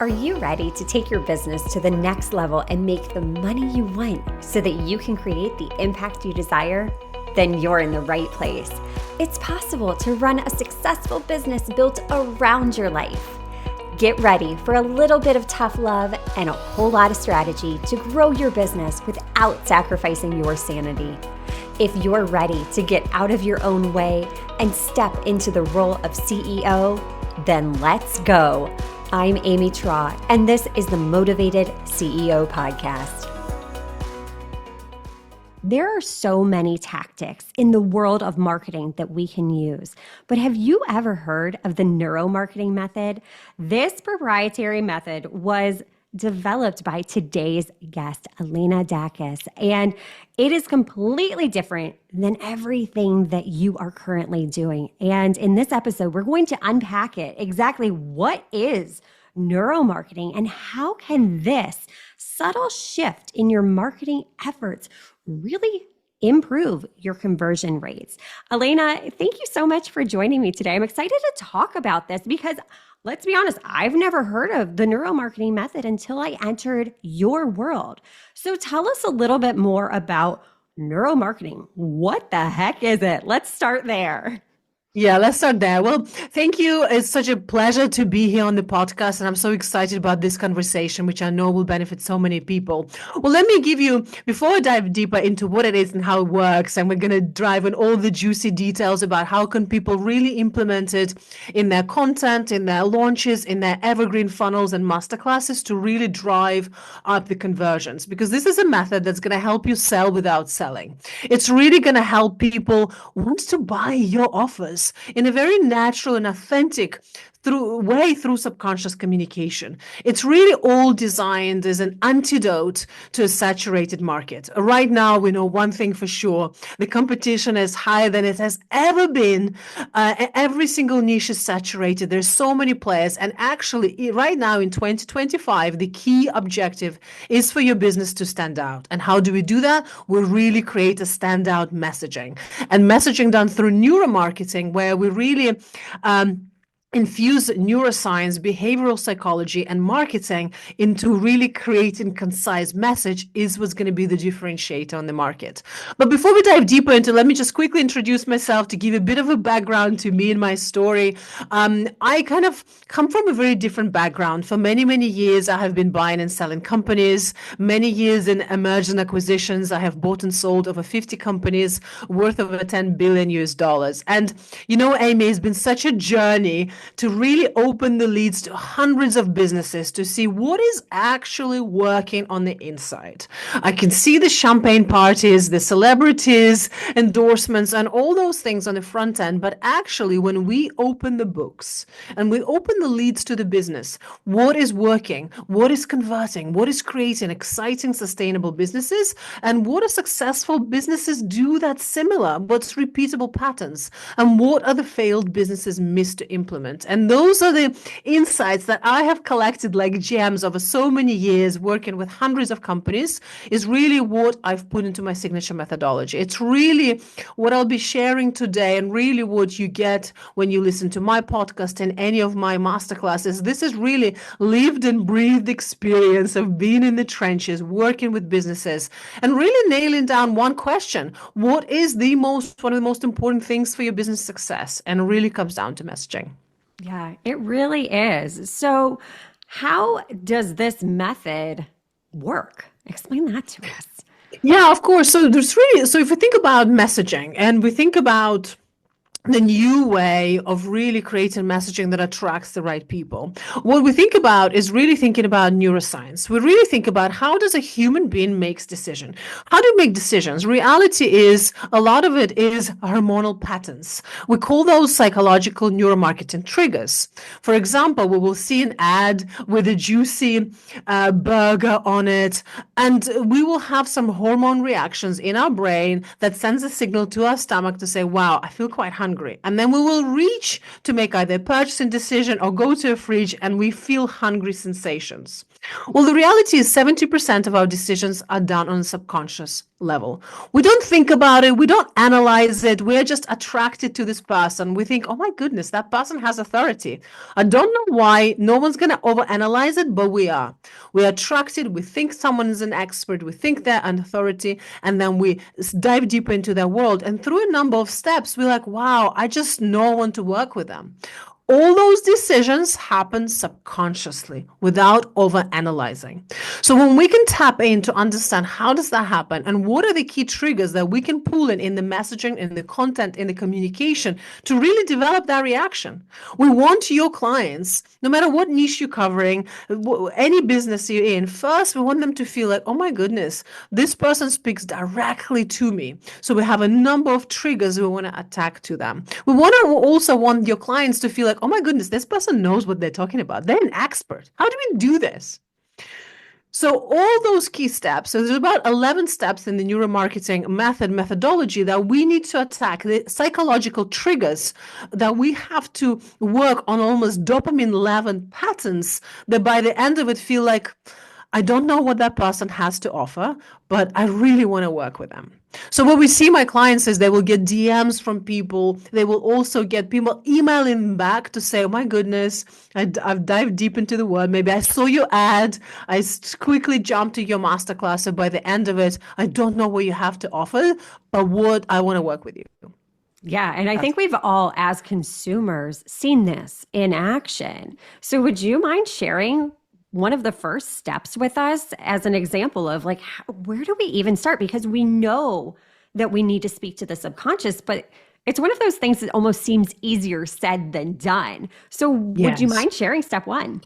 Are you ready to take your business to the next level and make the money you want so that you can create the impact you desire? Then you're in the right place. It's possible to run a successful business built around your life. Get ready for a little bit of tough love and a whole lot of strategy to grow your business without sacrificing your sanity. If you're ready to get out of your own way and step into the role of CEO, then let's go. I'm Amy Traw, and this is the Motivated CEO Podcast. There are so many tactics in the world of marketing that we can use, but have you ever heard of the neuromarketing method? This proprietary method was developed by today's guest, Elena Daccus, and it is completely different than everything that you are currently doing. And in this episode, we're going to unpack it. Exactly what is neuromarketing and how can this subtle shift in your marketing efforts really improve your conversion rates? Elena, thank you so much for joining me today. I'm excited to talk about this because let's be honest, I've never heard of the neuromarketing method until I entered your world. So tell us a little bit more about neuromarketing. What the heck is it? Let's start there. Yeah, let's start there. Well, thank you. It's such a pleasure to be here on the podcast, and I'm so excited about this conversation, which I know will benefit so many people. Well, let me give you, before I dive deeper into what it is and how it works, and we're going to drive in all the juicy details about how can people really implement it in their content, in their launches, in their evergreen funnels and masterclasses to really drive up the conversions, because this is a method that's going to help you sell without selling. It's really going to help people want to buy your offers in a very natural and authentic through subconscious communication. It's really all designed as an antidote to a saturated market. Right now, we know one thing for sure: the competition is higher than it has ever been. Every single niche is saturated. There's so many players. And actually, right now in 2025, the key objective is for your business to stand out. And how do we do that? We really create a standout messaging. And messaging done through neuromarketing, where we really infuse neuroscience, behavioral psychology, and marketing into really creating concise message is what's going to be the differentiator on the market. But before we dive deeper into, let me just quickly introduce myself to give a bit of a background to me and my story. I kind of come from a very different background. For many, many years, I have been buying and selling companies. Many years in mergers and acquisitions. I have bought and sold over 50 companies worth over $10 billion US. And you know, Amy, it's been such a journey to really open the leads to hundreds of businesses to see what is actually working on the inside. I can see the champagne parties, the celebrities, endorsements, and all those things on the front end. But actually, when we open the books and we open the leads to the business, what is working, what is converting, what is creating exciting, sustainable businesses, and what are successful businesses do that's similar, what's repeatable patterns, and what are the failed businesses missed to implement. And those are the insights that I have collected like gems over so many years working with hundreds of companies is really what I've put into my signature methodology. It's really what I'll be sharing today and really what you get when you listen to my podcast and any of my masterclasses. This is really lived and breathed experience of being in the trenches, working with businesses, and really nailing down one question. What is one of the most important things for your business success? And it really comes down to messaging. Yeah, it really is. So how does this method work? Explain that to us. Yeah, of course. So if we think about messaging and we think about the new way of really creating messaging that attracts the right people, what we think about is really thinking about neuroscience. We really think about how does a human being makes decision? How do you make decisions? Reality is a lot of it is hormonal patterns. We call those psychological neuromarketing triggers. For example, we will see an ad with a juicy burger on it, and we will have some hormone reactions in our brain that sends a signal to our stomach to say, wow, I feel quite hungry. And then we will reach to make either a purchasing decision or go to a fridge and we feel hungry sensations. Well, the reality is 70% of our decisions are done on subconscious. level. We don't think about it. We don't analyze it. We're just attracted to this person. We think, oh my goodness, that person has authority. I don't know why. No one's going to overanalyze it, but we are. We're attracted. We think someone is an expert. We think they're an authority. And then we dive deeper into their world. And through a number of steps, we're like, wow, I just know want to work with them. All those decisions happen subconsciously without over analyzing. So when we can tap in to understand how does that happen and what are the key triggers that we can pull in the messaging, in the content, in the communication to really develop that reaction. We want your clients, no matter what niche you're covering, any business you're in, first we want them to feel like, oh my goodness, this person speaks directly to me. So we have a number of triggers we want to attack to them. We also want your clients to feel like, oh my goodness, this person knows what they're talking about. They're an expert. How do we do this? So all those key steps, so there's about 11 steps in the neuromarketing methodology that we need to attack, the psychological triggers that we have to work on, almost dopamine-11 patterns that by the end of it feel like, I don't know what that person has to offer, but I really want to work with them. So what we see my clients is they will get DMs from people. They will also get people emailing back to say, oh my goodness, I've dived deep into the word. Maybe I saw your ad. I quickly jumped to your masterclass. So by the end of it, I don't know what you have to offer, but what I want to work with you. Yeah. And I think we've all, as consumers, seen this in action. So would you mind sharing one of the first steps with us as an example of like, where do we even start? Because we know that we need to speak to the subconscious, but it's one of those things that almost seems easier said than done. So would you mind sharing step one?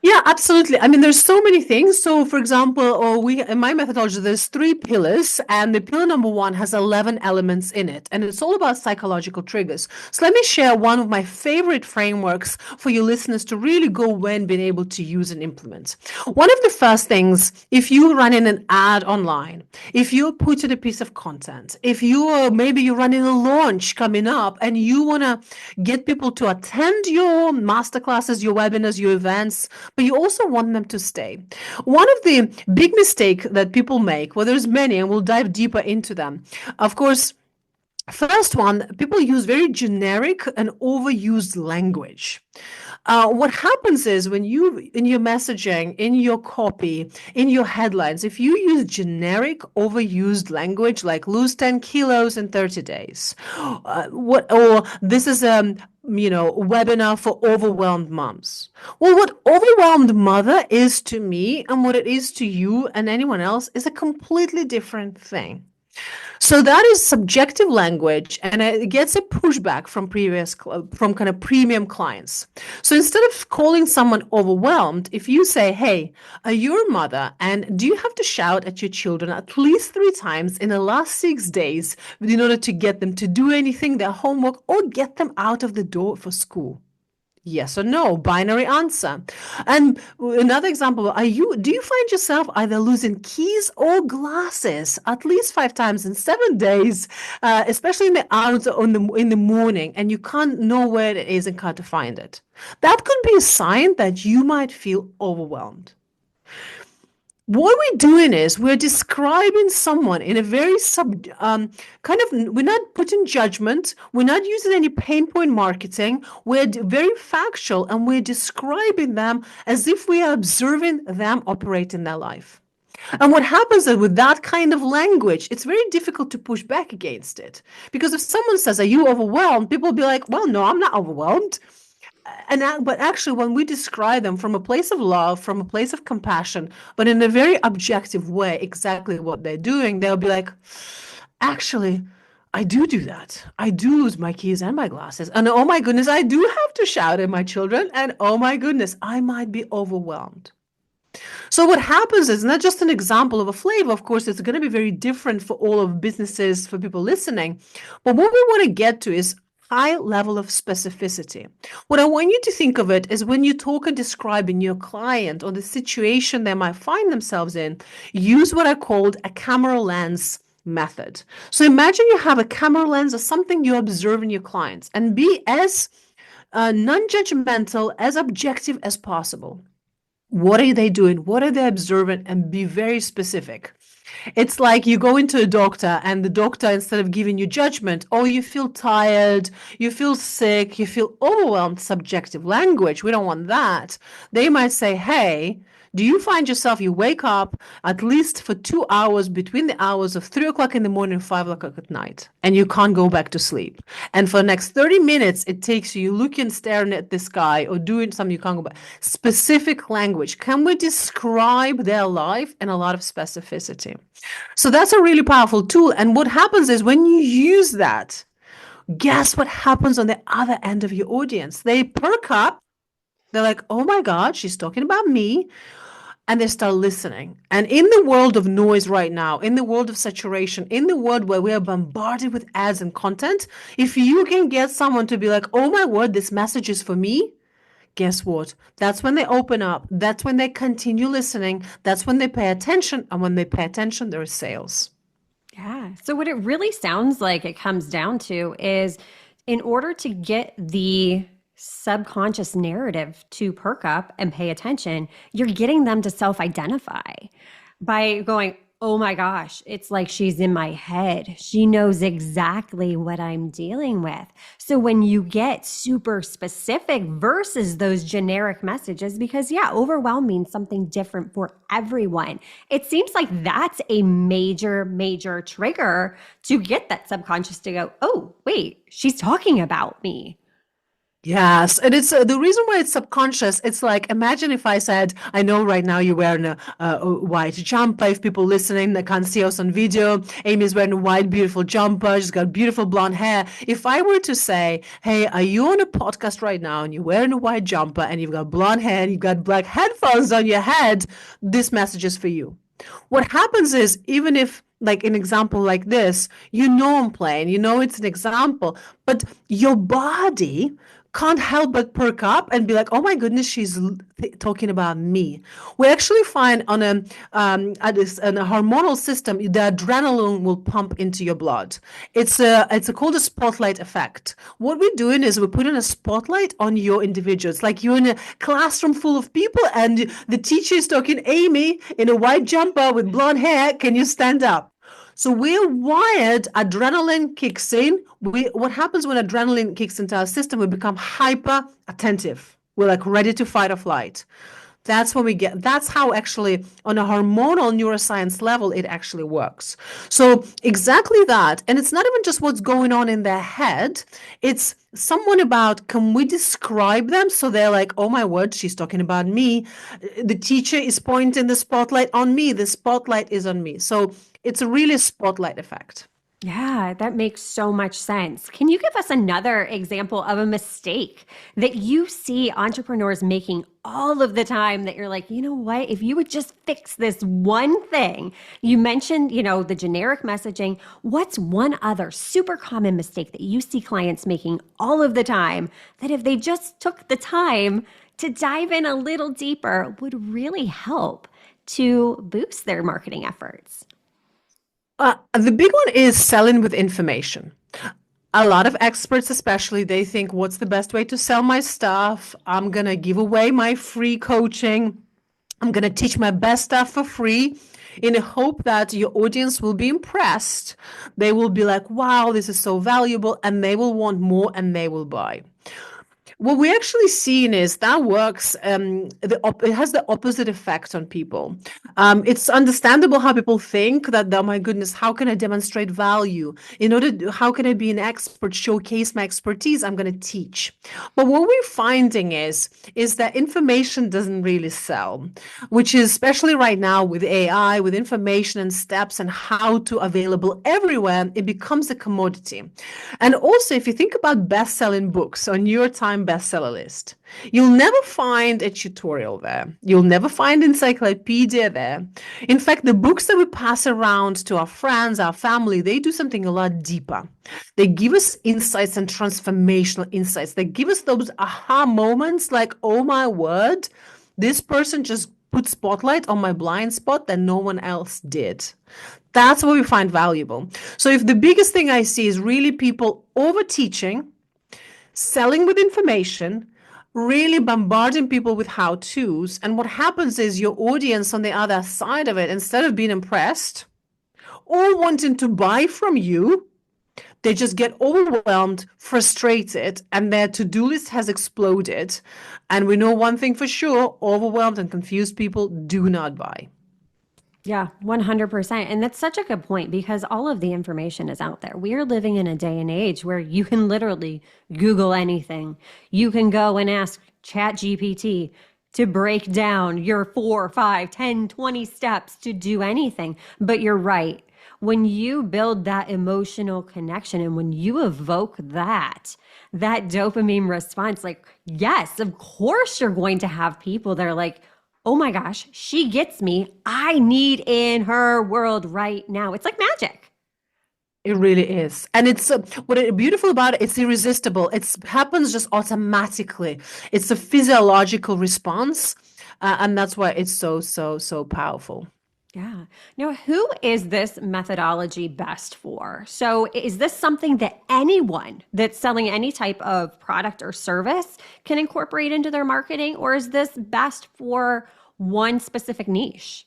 Yeah, absolutely. I mean, there's so many things. So, for example, in my methodology, there's 3 pillars, and the pillar number 1 has 11 elements in it, and it's all about psychological triggers. So let me share one of my favorite frameworks for your listeners to really go when being able to use and implement. One of the first things, if you run in an ad online, if you put in a piece of content, if maybe you're running a launch coming up and you want to get people to attend your masterclasses, your webinars, your events, but you also want them to stay. One of the big mistakes that people make, well, there's many, and we'll dive deeper into them. Of course, first one, people use very generic and overused language. What happens is when in your messaging, in your copy, in your headlines, if you use generic, overused language like lose 10 kilos in 30 days, or this is webinar for overwhelmed moms. Well, what overwhelmed mother is to me and what it is to you and anyone else is a completely different thing. So that is subjective language, and it gets a pushback from kind of premium clients. So instead of calling someone overwhelmed, if you say, hey, you're a mother, and do you have to shout at your children at least 3 times in the last 6 days in order to get them to do anything, their homework, or get them out of the door for school? Yes or no, binary answer. And another example, do you find yourself either losing keys or glasses at least 5 times in 7 days, especially in the hours in the morning, and you can't know where it is and can't find it? That could be a sign that you might feel overwhelmed. What we're doing is we're describing someone in a very we're not putting judgment. We're not using any pain point marketing. We're very factual, and we're describing them as if we are observing them operate in their life. And what happens is with that kind of language, it's very difficult to push back against it. Because if someone says, are you overwhelmed? People will be like, well, no, I'm not overwhelmed. But actually, when we describe them from a place of love, from a place of compassion, but in a very objective way, exactly what they're doing, they'll be like, actually, I do that. I do lose my keys and my glasses. And oh my goodness, I do have to shout at my children. And oh my goodness, I might be overwhelmed. So what happens is not just an example of a flavor. Of course, it's going to be very different for all of businesses, for people listening. But what we want to get to is high level of specificity. What I want you to think of it is when you talk and describe in your client or the situation they might find themselves in, use what I called a camera lens method. So imagine you have a camera lens or something you observe in your clients, and be as non-judgmental, as objective as possible. What are they doing? What are they observing? And be very specific. It's like you go into a doctor and the doctor, instead of giving you judgment, oh, you feel tired, you feel sick, you feel overwhelmed, subjective language. We don't want that. They might say, hey, do you find yourself, you wake up at least for 2 hours between the hours of 3 o'clock in the morning and 5 o'clock at night, and you can't go back to sleep. And for the next 30 minutes, it takes you looking, staring at the sky or doing something you can't go back. Specific language. Can we describe their life in a lot of specificity? So that's a really powerful tool. And what happens is when you use that, guess what happens on the other end of your audience? They perk up. They're like, oh my God, she's talking about me. And they start listening. And in the world of noise right now, in the world of saturation, in the world where we are bombarded with ads and content, if you can get someone to be like, oh my word, this message is for me, guess what? That's when they open up. That's when they continue listening. That's when they pay attention. And when they pay attention, there is sales. Yeah. So, what it really sounds like it comes down to is in order to get the subconscious narrative to perk up and pay attention, you're getting them to self identify by going, oh my gosh, it's like she's in my head. She knows exactly what I'm dealing with. So when you get super specific versus those generic messages, because yeah, overwhelm means something different for everyone. It seems like that's a major, major trigger to get that subconscious to go, oh, wait, she's talking about me. Yes, and it's the reason why it's subconscious. It's like, imagine if I said, I know right now you're wearing a white jumper. If people listening that can't see us on video, Amy's wearing a white, beautiful jumper. She's got beautiful blonde hair. If I were to say, hey, are you on a podcast right now and you're wearing a white jumper and you've got blonde hair and you've got black headphones on your head, this message is for you. What happens is, even if like an example like this, you know I'm playing, you know it's an example, but your body can't help but perk up and be like, oh my goodness, she's talking about me. We actually find on a hormonal system, the adrenaline will pump into your blood. It's called a spotlight effect. What we're doing is we're putting a spotlight on your individual. It's like you're in a classroom full of people and the teacher is talking, Amy, in a white jumper with blonde hair, can you stand up? So we're wired, adrenaline kicks in. What happens when adrenaline kicks into our system? We become hyper attentive. We're like ready to fight or flight. That's how actually on a hormonal neuroscience level, it actually works. So exactly that. And it's not even just what's going on in their head. It's someone about, can we describe them? So they're like, oh my word, she's talking about me. The teacher is pointing the spotlight on me. The spotlight is on me. So it's a really spotlight effect. Yeah, that makes so much sense. Can you give us another example of a mistake that you see entrepreneurs making all of the time that you're like, you know what, if you would just fix this one thing? You mentioned, the generic messaging. What's one other super common mistake that you see clients making all of the time that if they just took the time to dive in a little deeper would really help to boost their marketing efforts? The big one is selling with information. A lot of experts, especially, they think, what's the best way to sell my stuff? I'm going to give away my free coaching. I'm going to teach my best stuff for free in a hope that your audience will be impressed. They will be like, wow, this is so valuable, and they will want more and they will buy. What we actually seen is that works. It has the opposite effect on people. It's understandable how people think that, oh my goodness, how can I demonstrate value? How can I be an expert, showcase my expertise? I'm going to teach. But what we're finding is that information doesn't really sell, which is especially right now with AI, with information and steps and how to available everywhere, it becomes a commodity. And also, if you think about best-selling books on your time bestseller list, you'll never find a tutorial there. You'll never find encyclopedia there. In fact, the books that we pass around to our friends, our family, they do something a lot deeper. They give us insights and transformational insights. They give us those aha moments like, oh my word, this person just put spotlight on my blind spot that no one else did. That's what we find valuable. So if the biggest thing I see is really people over teaching, selling with information, really bombarding people with how-tos. And what happens is your audience on the other side of it, instead of being impressed, all wanting to buy from you. They just get overwhelmed, frustrated, and their to-do list has exploded. And we know one thing for sure, overwhelmed and confused people do not buy. Yeah, 100%. And that's such a good point because all of the information is out there. We are living in a day and age where you can literally Google anything. You can go and ask ChatGPT to break down your 4, 5, 10, 20 steps to do anything. But you're right. When you build that emotional connection and when you evoke that dopamine response, like, yes, of course you're going to have people that are like, oh my gosh, she gets me. I need in her world right now. It's like magic. It really is. And it's what is beautiful about it, it's irresistible. It happens just automatically. It's a physiological response. And that's why it's so, so, so powerful. Yeah. Now, who is this methodology best for? So, is this something that anyone that's selling any type of product or service can incorporate into their marketing, or is this best for one specific niche?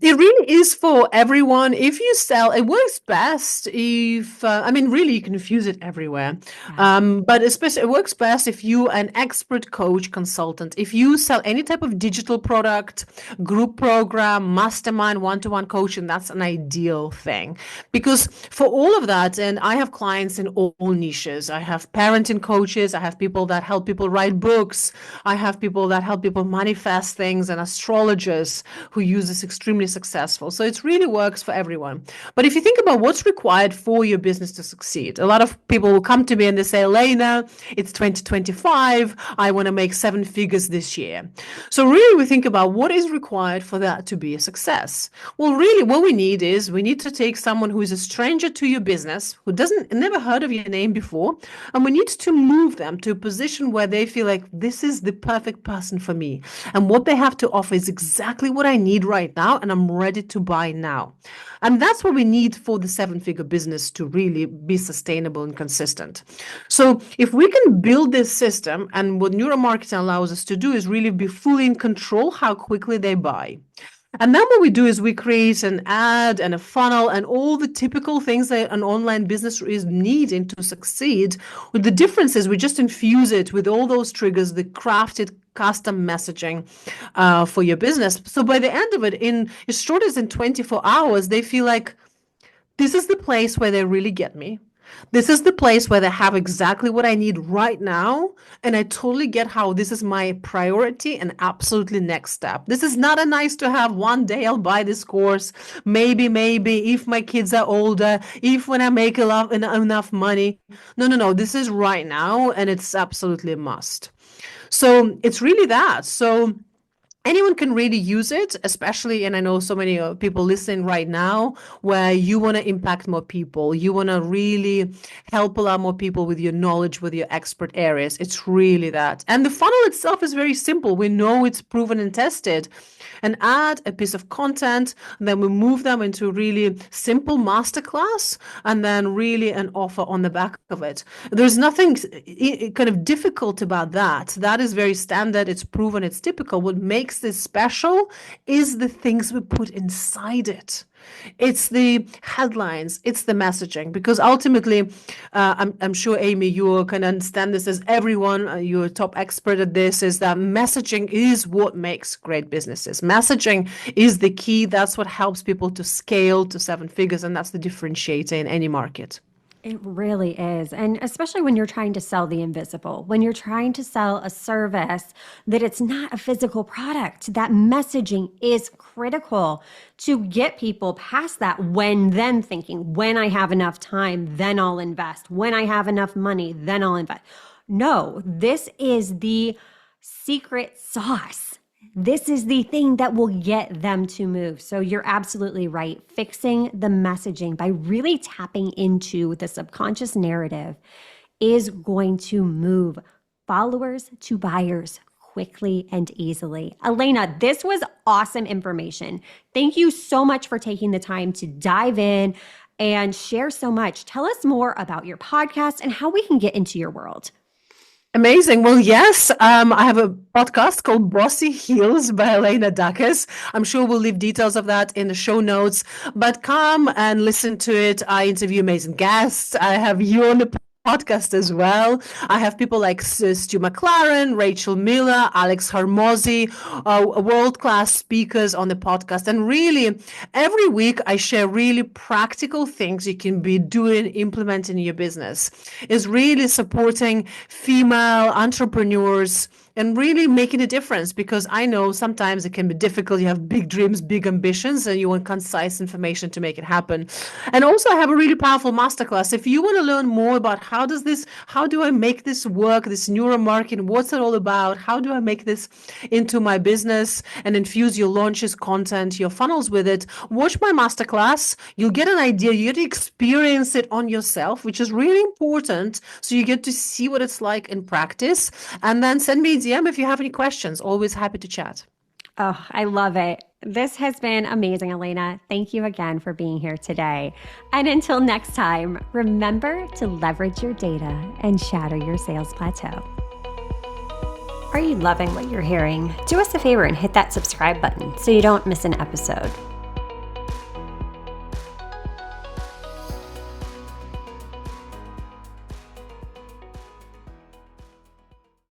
It really is for everyone. If you sell, it works best if, I mean, really, you can use it everywhere. Yeah. But especially, it works best if you an expert coach, consultant. If you sell any type of digital product, group program, mastermind, one-to-one coaching, that's an ideal thing. Because for all of that, and I have clients in all niches. I have parenting coaches. I have people that help people write books. I have people that help people manifest things, and astrologers who use this extremely successful. So it really works for everyone. But if you think about what's required for your business to succeed, a lot of people will come to me and they say, Elena, it's 2025. I want to make 7 figures this year. So really we think about what is required for that to be a success. Well, really what we need is we need to take someone who is a stranger to your business, who doesn't never heard of your name before, and we need to move them to a position where they feel like this is the perfect person for me. And what they have to offer is exactly what I need right now. And I'm ready to buy now. And that's what we need for the 7-figure business to really be sustainable and consistent. So if we can build this system, and what neuromarketing allows us to do is really be fully in control how quickly they buy. And then what we do is we create an ad and a funnel and all the typical things that an online business is needing to succeed. With the difference is we just infuse it with all those triggers, the crafted custom messaging for your business. So by the end of it, in as short as in 24 hours, they feel like this is the place where they really get me. This is the place where they have exactly what I need right now. And I totally get how this is my priority and absolutely next step. This is not a nice to have. One day I'll buy this course. Maybe if my kids are older, if when I make enough money. No. This is right now. And it's absolutely a must. So it's really that. So anyone can really use it, especially, and I know so many people listening right now, where you want to impact more people. You want to really help a lot more people with your knowledge, with your expert areas. It's really that. And the funnel itself is very simple. We know it's proven and tested. An ad, a piece of content, and then we move them into really simple masterclass, and then really an offer on the back of it. There's nothing kind of difficult about that. That is very standard. It's proven. It's typical. What makes this special is the things we put inside it. It's the headlines, it's the messaging, because ultimately, I'm sure, Amy, you can understand this as everyone, you're a top expert at this, is that messaging is what makes great businesses. Messaging is the key. That's what helps people to scale to 7 figures, and that's the differentiator in any market. It really is. And especially when you're trying to sell the invisible, when you're trying to sell a service that it's not a physical product, that messaging is critical to get people past that when then thinking, when I have enough time, then I'll invest. When I have enough money, then I'll invest. No, this is the secret sauce. This is the thing that will get them to move. So you're absolutely right. Fixing the messaging by really tapping into the subconscious narrative is going to move followers to buyers quickly and easily. Elena, this was awesome information. Thank you so much for taking the time to dive in and share so much. Tell us more about your podcast and how we can get into your world. Amazing. Well, yes, I have a podcast called Bossy Heels by Elena Daccus. I'm sure we'll leave details of that in the show notes, but come and listen to it. I interview amazing guests. I have you on the podcast as well. I have people like Stu McLaren, Rachel Miller, Alex Harmozy, world-class speakers on the podcast. And really, every week I share really practical things you can be doing, implementing in your business. Is really supporting female entrepreneurs and really making a difference, because I know sometimes it can be difficult. You have big dreams, big ambitions, and you want concise information to make it happen. And also I have a really powerful masterclass. If you want to learn more about how do I make this work, this neuromarketing, what's it all about? How do I make this into my business and infuse your launches, content, your funnels with it? Watch my masterclass. You'll get an idea. You get to experience it on yourself, which is really important. So you get to see what it's like in practice. And then send me a DM if you have any questions. Always happy to chat. Oh, I love it. This has been amazing, Elena. Thank you again for being here today. And until next time, remember to leverage your data and shatter your sales plateau. Are you loving what you're hearing? Do us a favor and hit that subscribe button so you don't miss an episode.